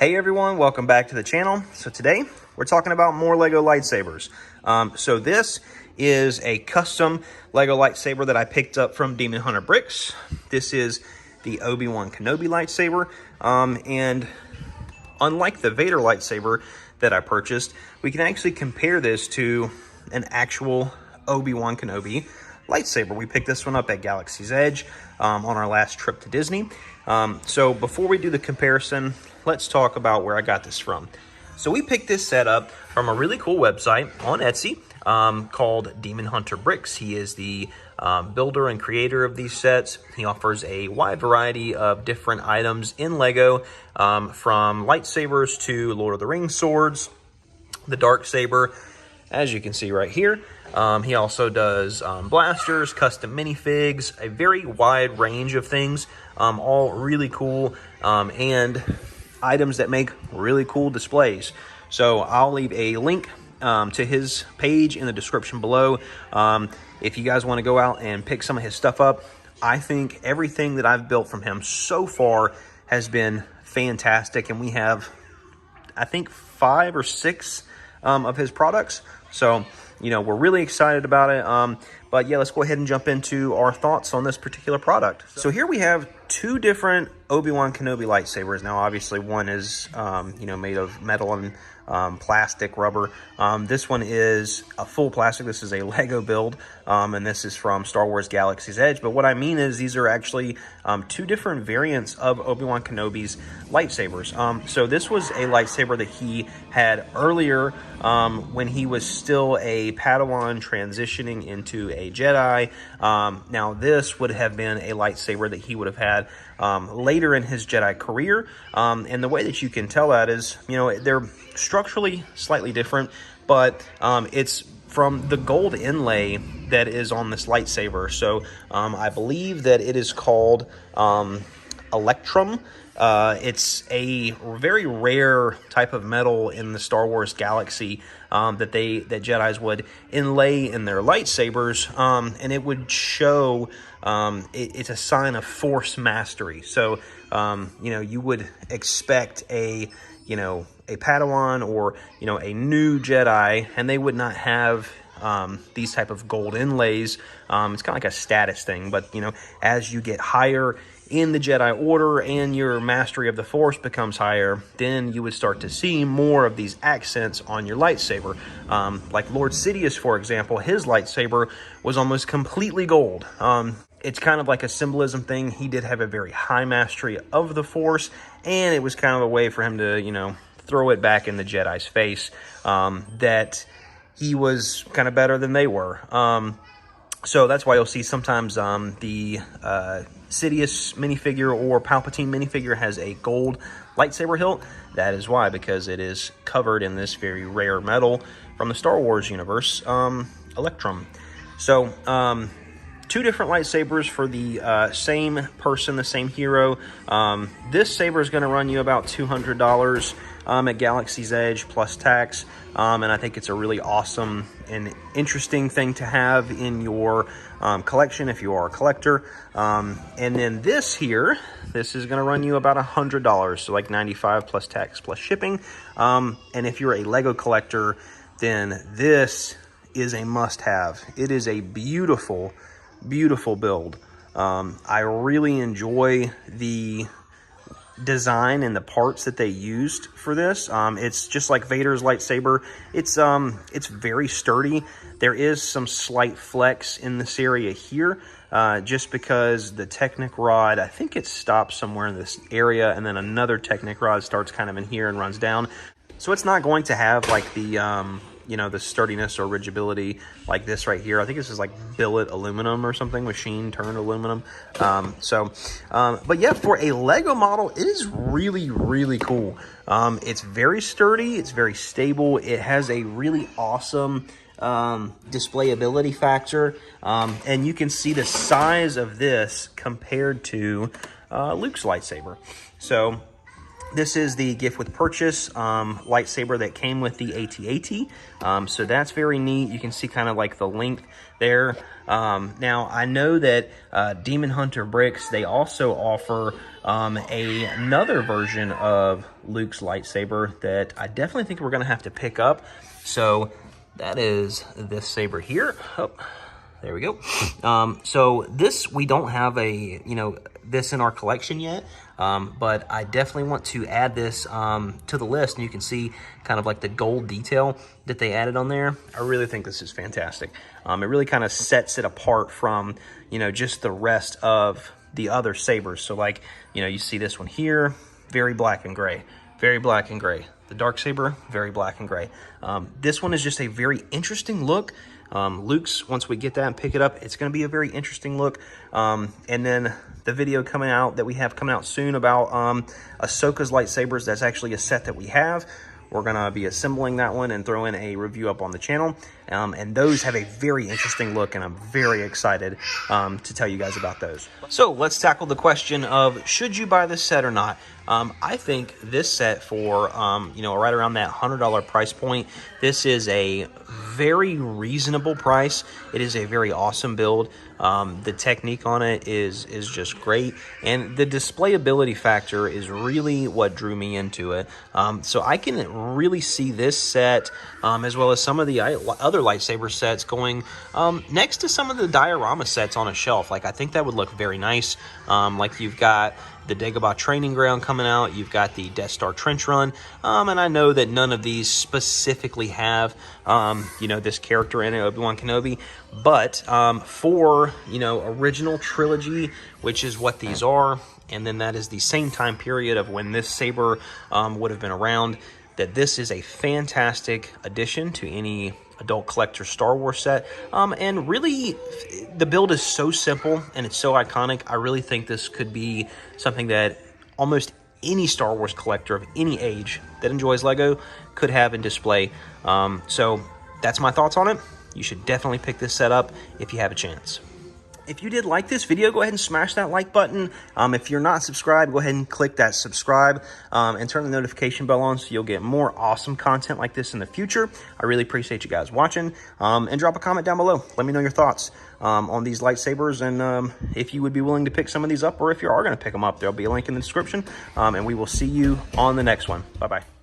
Hey everyone, welcome back to the channel. So today we're talking about more Lego lightsabers. So this is a custom Lego lightsaber that I picked up from Demon Hunter Bricks. This is the Obi Wan Kenobi lightsaber. And unlike the Vader lightsaber that I purchased, we can actually compare this to an actual Obi Wan Kenobi lightsaber. We picked this one up at Galaxy's Edge on our last trip to Disney. So before we do the comparison, let's talk about where I got this from. So we picked this set up from a really cool website on Etsy called Demon Hunter Bricks. He is the builder and creator of these sets. He offers a wide variety of different items in Lego, from lightsabers to Lord of the Rings swords, the dark saber, as you can see right here. He also does blasters, custom minifigs, a very wide range of things, all really cool, and items that make really cool displays. So I'll leave a link to his page in the description below. If you guys want to go out and pick some of his stuff up, I think everything that I've built from him so far has been fantastic, and we have, I think, 5 or 6 of his products. So, you know, we're really excited about it. But yeah, let's go ahead and jump into our thoughts on this particular product. So here we have 2 different Obi Wan Kenobi lightsabers. Now, obviously, one is, you know, made of metal and plastic, rubber. This one is a full plastic. This is a Lego build, and this is from Star Wars Galaxy's Edge. But what I mean is these are actually 2 different variants of Obi Wan Kenobi's lightsabers. So this was a lightsaber that he had earlier when he was still a Padawan transitioning into a Jedi. Now this would have been a lightsaber that he would have had later in his Jedi career. And the way that you can tell that is, you know, they're structurally slightly different, but it's from the gold inlay that is on this lightsaber. So I believe that it is called Electrum. It's a very rare type of metal in the Star Wars galaxy that Jedis would inlay in their lightsabers, and it would show it's a sign of Force mastery. So you know, you would expect a Padawan or, you know, a new Jedi, and they would not have these type of gold inlays. It's kind of like a status thing, but, you know, as you get higher in the Jedi Order and your mastery of the Force becomes higher, then you would start to see more of these accents on your lightsaber. Like Lord Sidious, for example, his lightsaber was almost completely gold. It's kind of like a symbolism thing. He did have a very high mastery of the Force, and it was kind of a way for him to, you know, throw it back in the Jedi's face that he was kind of better than they were. So that's why you'll see sometimes the Sidious minifigure or Palpatine minifigure has a gold lightsaber hilt. That is why, because it is covered in this very rare metal from the Star Wars universe, Electrum. So 2 different lightsabers for the same person, the same hero. This saber is going to run you about $200 at Galaxy's Edge plus tax, and I think it's a really awesome and interesting thing to have in your collection if you are a collector. And then this here, this is going to run you about $100, so like $95 plus tax plus shipping. And if you're a Lego collector, then this is a must-have. It is a beautiful build. I really enjoy the design and the parts that they used for this. It's just like Vader's lightsaber. It's very sturdy. There is some slight flex in this area here, just because the Technic rod, I think it stops somewhere in this area, and then another Technic rod starts kind of in here and runs down. So it's not going to have like the you know, the sturdiness or rigidity like this right here. I think this is like billet aluminum or something, machine turned aluminum. But yeah, for a Lego model, it is really, really cool. It's very sturdy. It's very stable. It has a really awesome displayability factor. And you can see the size of this compared to Luke's lightsaber. So This is the gift with purchase lightsaber that came with the AT-AT. So that's very neat. You can see kind of like the length there. Now, I know that Demon Hunter Bricks, they also offer another version of Luke's lightsaber that I definitely think we're going to have to pick up. So that is this saber here. Oh, there we go. So this, we don't have this in our collection yet. But I definitely want to add this to the list, and you can see kind of like the gold detail that they added on there. I really think this is fantastic. It really kind of sets it apart from, just the rest of the other sabers. So like, you see this one here, very black and gray, very black and gray. The dark saber, very black and gray. This one is just a very interesting look. Luke's, once we get that and pick it up, it's going to be a very interesting look. And then the video coming out that we have coming out soon about Ahsoka's lightsabers, that's actually a set that we have. We're going to be assembling that one and throwing a review up on the channel. And those have a very interesting look, and I'm very excited to tell you guys about those. So let's tackle the question of, should you buy this set or not? I think this set for, right around that $100 price point, this is a very reasonable price. It is a very awesome build. The technique on it is just great, and the displayability factor is really what drew me into it. So I can really see this set, as well as some of the other lightsaber sets, going next to some of the diorama sets on a shelf. Like, I think that would look very nice. Like, you've got the Dagobah Training Ground coming out. You've got the Death Star Trench Run. And I know that none of these specifically have, this character in it, Obi Wan Kenobi. But for, original trilogy, which is what these are, and then that is the same time period of when this saber would have been around, that this is a fantastic addition to any adult collector Star Wars set. And really, the build is so simple and it's so iconic. I really think this could be something that almost any Star Wars collector of any age that enjoys Lego could have in display. So that's my thoughts on it. You should definitely pick this set up if you have a chance. If you did like this video, go ahead and smash that like button. If you're not subscribed, go ahead and click that subscribe and turn the notification bell on so you'll get more awesome content like this in the future. I really appreciate you guys watching. And drop a comment down below. Let me know your thoughts on these lightsabers, and if you would be willing to pick some of these up, or if you are going to pick them up. There'll be a link in the description. And we will see you on the next one. Bye-bye.